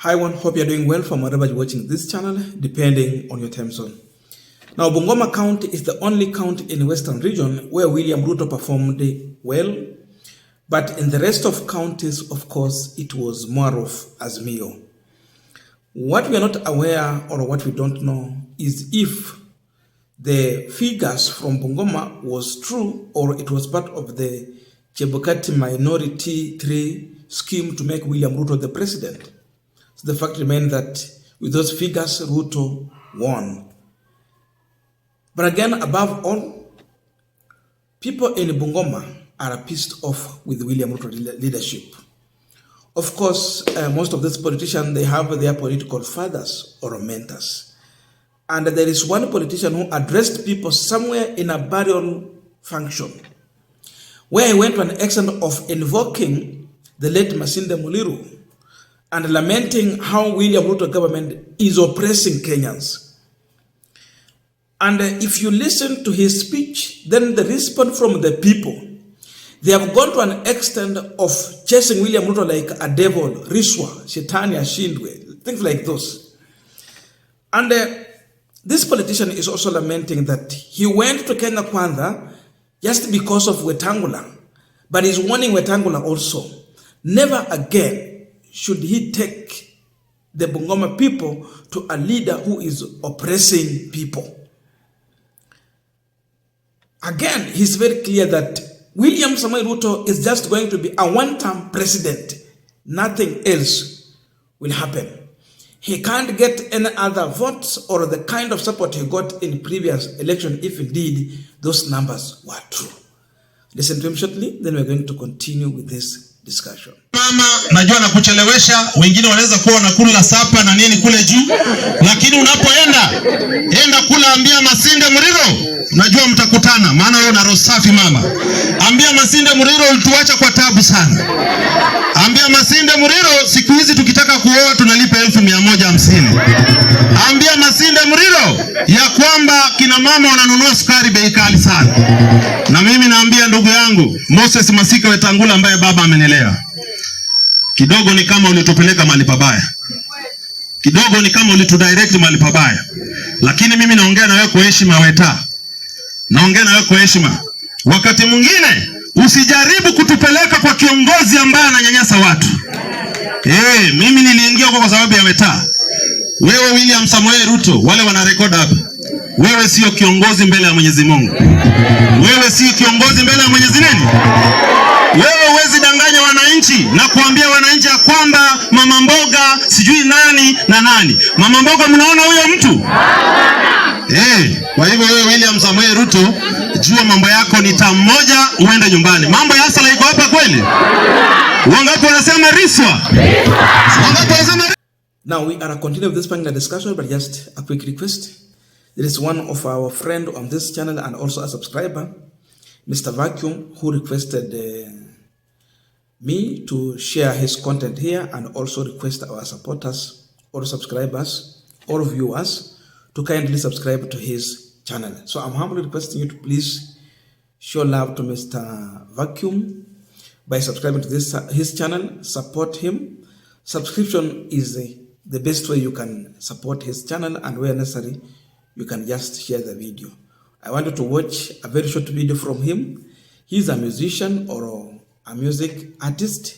Hi everyone, hope you're doing well from wherever you're watching this channel, depending on your time zone. Now, Bungoma County is the only county in the Western region where William Ruto performed well, but in the rest of counties, of course, it was more of Azimio. What we are not aware or what we don't know is if the figures from Bungoma was true or it was part of the Chebukati minority tree scheme to make William Ruto the president. So the fact remains that with those figures, Ruto won. But again, above all, people in Bungoma are pissed off with William Ruto leadership. Of course, most of these politicians, they have their political fathers or mentors. And there is one politician who addressed people somewhere in a burial function, where he went to an extent of invoking the late Masinde Muliro and lamenting how William Ruto government is oppressing Kenyans. And if you listen to his speech, then the response from the people, they have gone to an extent of chasing William Ruto like a devil, Riswaa, Shetani Ashindwe, things like those. And this politician is also lamenting that he went to Kenya Kwanza just because of Wetangula, but he's warning Wetangula also, never again should he take the Bungoma people to a leader who is oppressing people. Again, he's very clear that William Samoei Ruto is just going to be a one-term president. Nothing else will happen. He can't get any other votes or the kind of support he got in previous election if indeed those numbers were true. Listen to him shortly, then we're going to continue with this discussion. Mama, najua na kuchelewesha, wengine wanaweza kuwa wanakula sapa na nini kule juu, lakini unapoenda kula ambia Masinde Muliro, najua mtakutana, maana wewe una roho safi mama. Ambia Masinde Muliro ulituacha kwa tabu sana. Ambia Masinde Muliro siku hizi tukitaka kuoa tunalipa 1150. Ambia Masinde Muliro ya kwamba kina mama wananunua sukari bei kali sana. Na mimi naambia ndugu yangu Moses Masika Wetangula ambaye baba amenilea, kidogo ni kama ulitupeleka mahali pabaya. Kidogo ni kama ulitudirect mahali pabaya. Lakini mimi naongea na wewe kwa heshima Weta. Naongea na wewe kwa heshima. Wakati mwingine usijaribu kutupeleka kwa kiongozi ambaye ananyanyasa watu. Mimi niliingia kwa sababu ya Weta. Wewe William Samoei Ruto, wale wana record hapa. Wewe sio kiongozi mbele ya Mwenyezi Mungu. Wewe sio kiongozi mbele ya Mwenyezi nini? Wewe huwezi danganya wananchi na kuambia wananchi ya kwamba mama mboga sijui nani na nani. Mama mboga mnaona huyo mtu? Kwa hivyo wewe William Samoei Ruto, jua mambo yako ni tamu moja uende nyumbani. Mambo ya asala iko hapa kweli? Wangapi wanasema Riswaa? Wangapi wanasema? Now we are continuing with this panel discussion, but just a quick request. There is one of our friend on this channel and also a subscriber, Mr. Vacuum, who requested me to share his content here and also request our supporters or subscribers or viewers to kindly subscribe to his channel. So I'm humbly requesting you to please show love to Mr. Vacuum by subscribing to his channel. Support him. Subscription is the best way you can support his channel, and where necessary, you can just share the video. I want you to watch a very short video from him. He's a musician or a music artist,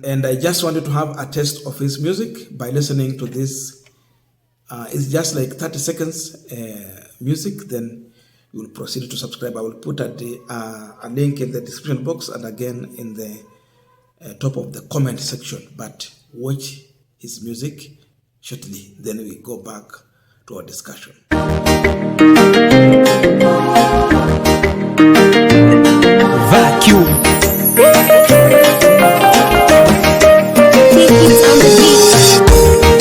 and I just wanted to have a taste of his music by listening to this. It's just like 30 seconds music, then you will proceed to subscribe. I will put a link in the description box and again in the top of the comment section, but watch his music shortly, then we go back to our discussion. Vacuum.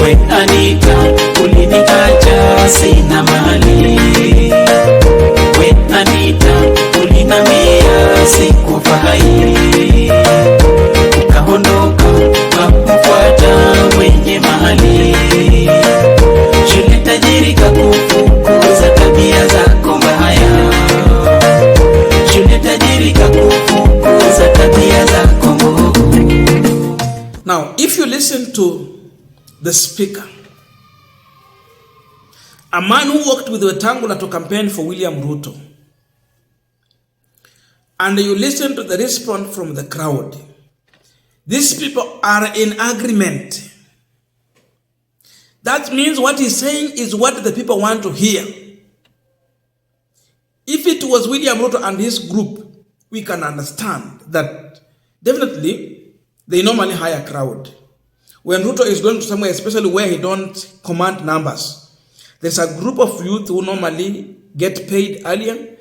We Anita, uliniacha sina mali. We Anita, ulinambia sikufai. Ukaondoka kufuata mwenye mali. Shule tajiri kakufukuza tabia zako mbaya. Shule tajiri kakufukuza the speaker, a man who worked with Wetangula to campaign for William Ruto, and you listen to the response from the crowd, these people are in agreement. That means what he's saying is what the people want to hear. If it was William Ruto and his group, we can understand that definitely they normally hire a crowd. When Ruto is going to somewhere, especially where he don't command numbers, there's a group of youth who normally get paid earlier,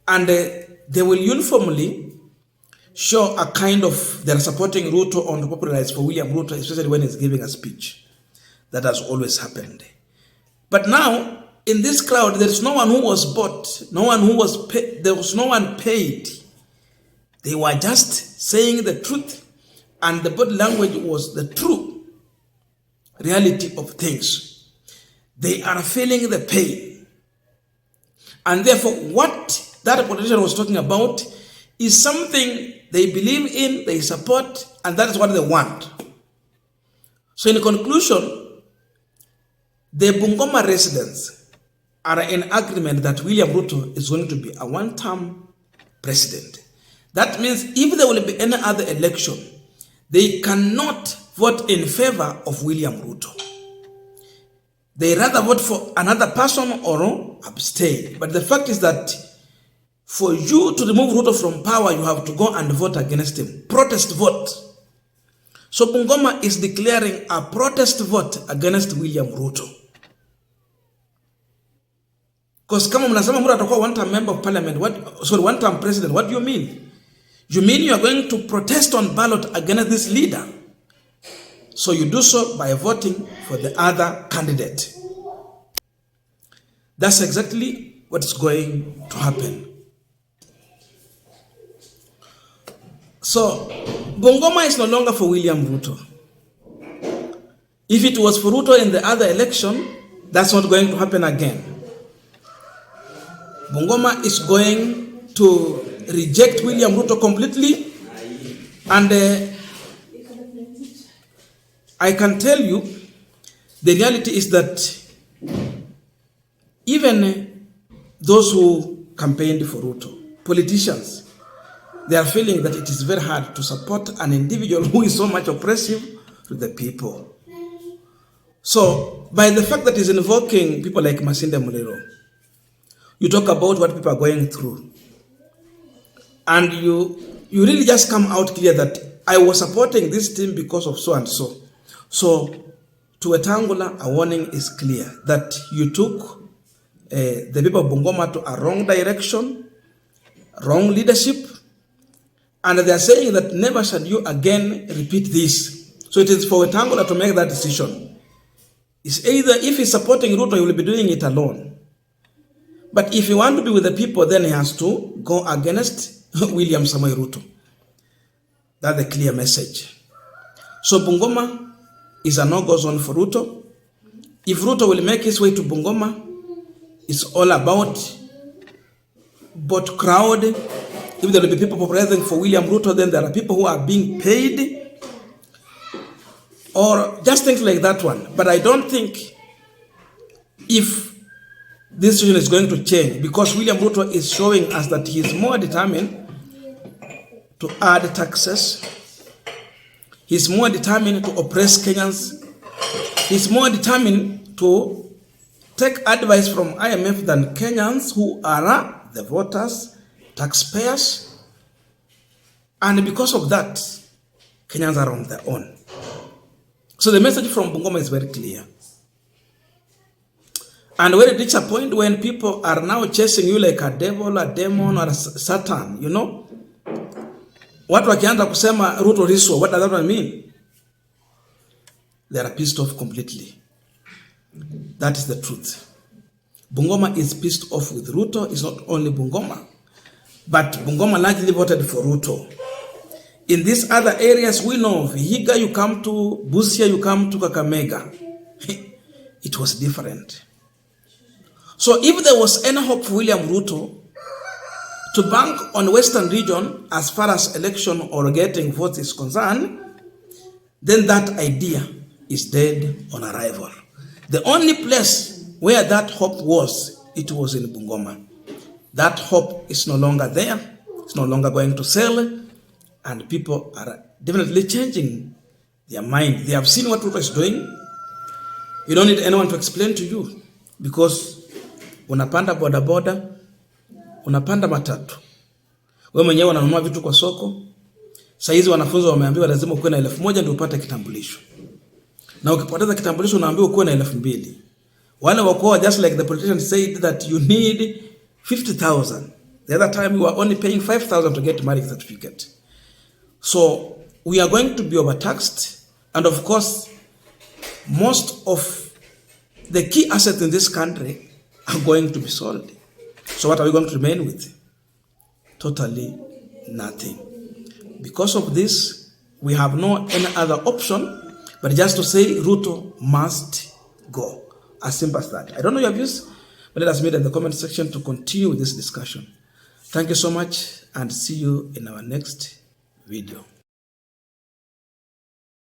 and they will uniformly show a kind of, they're supporting Ruto on the popularize for William Ruto, especially when he's giving a speech. That has always happened. But now, in this crowd, there's no one who was bought, no one who was paid, there was no one paid. They were just saying the truth, and the body language was the true reality of things. They are feeling the pain. And therefore, what that politician was talking about is something they believe in, they support, and that is what they want. So in conclusion, the Bungoma residents are in agreement that William Ruto is going to be a one-term president. That means if there will be any other election, they cannot vote in favor of William Ruto. They rather vote for another person or abstain. But the fact is that for you to remove Ruto from power, you have to go and vote against him. Protest vote. So Bungoma is declaring a protest vote against William Ruto. Because kama mnasema Ruto atakuwa one-term member of parliament, one-term president, what do you mean? You mean you are going to protest on ballot against this leader? So you do so by voting for the other candidate. That's exactly what is going to happen. So Bungoma is no longer for William Ruto. If it was for Ruto in the other election, that's not going to happen again. Bungoma is going to reject William Ruto completely, and I can tell you the reality is that even those who campaigned for Ruto, politicians, they are feeling that it is very hard to support an individual who is so much oppressive to the people. So by the fact that he's invoking people like Masinde Muliro, you talk about what people are going through, and you really just come out clear that I was supporting this team because of so and so. So to Wetangula, a warning is clear that you took the people of Bungoma to a wrong direction, wrong leadership, and they are saying that never shall you again repeat this. So it is for Wetangula to make that decision. It's either if he's supporting Ruto, he will be doing it alone. But if he wants to be with the people, then he has to go against William Samoei Ruto. That's the clear message. So Bungoma is a no-go zone for Ruto. If Ruto will make his way to Bungoma, it's all about both crowd. If there will be people popularizing for William Ruto, then there are people who are being paid, or just things like that one. But I don't think if this situation is going to change, because William Ruto is showing us that he is more determined to add taxes. He's more determined to oppress Kenyans. He's more determined to take advice from IMF than Kenyans who are the voters, taxpayers. And because of that, Kenyans are on their own. So the message from Bungoma is very clear. And when it reaches a point when people are now chasing you like a devil, a demon, or a Satan, you know, watu wakianza kusema Ruto Riswaa, what does that mean? They are pissed off completely. That is the truth. Bungoma is pissed off with Ruto. It's not only Bungoma, but Bungoma largely voted for Ruto. In these other areas, we know Vihiga, you come to Busia, you come to Kakamega. It was different. So if there was any hope for William Ruto to bank on Western region as far as election or getting votes is concerned, then that idea is dead on arrival. The only place where that hope was, it was in Bungoma. That hope is no longer there. It's no longer going to sell. And people are definitely changing their mind. They have seen what Ruto is doing. You don't need anyone to explain to you. Because unapanda boda boda, unapanda matatu. Wewe mwenyewe unanunua vitu kwa soko. Saizi wanafunzi wameambiwa lazima ukuwe na 1,000 ndio upate kitambulisho. Na ukipoteza kitambulisho unaambiwa ukuwe na 2,000. Wale wako just like the politician said that you need 50,000. The other time you were only paying 5,000 to get marriage certificate. So we are going to be overtaxed, and of course most of the key assets in this country are going to be sold. So what are we going to remain with? Totally nothing. Because of this, we have no any other option but just to say Ruto must go. As simple as that. I don't know your views, but let us meet in the comment section to continue with this discussion. Thank you so much, and see you in our next video.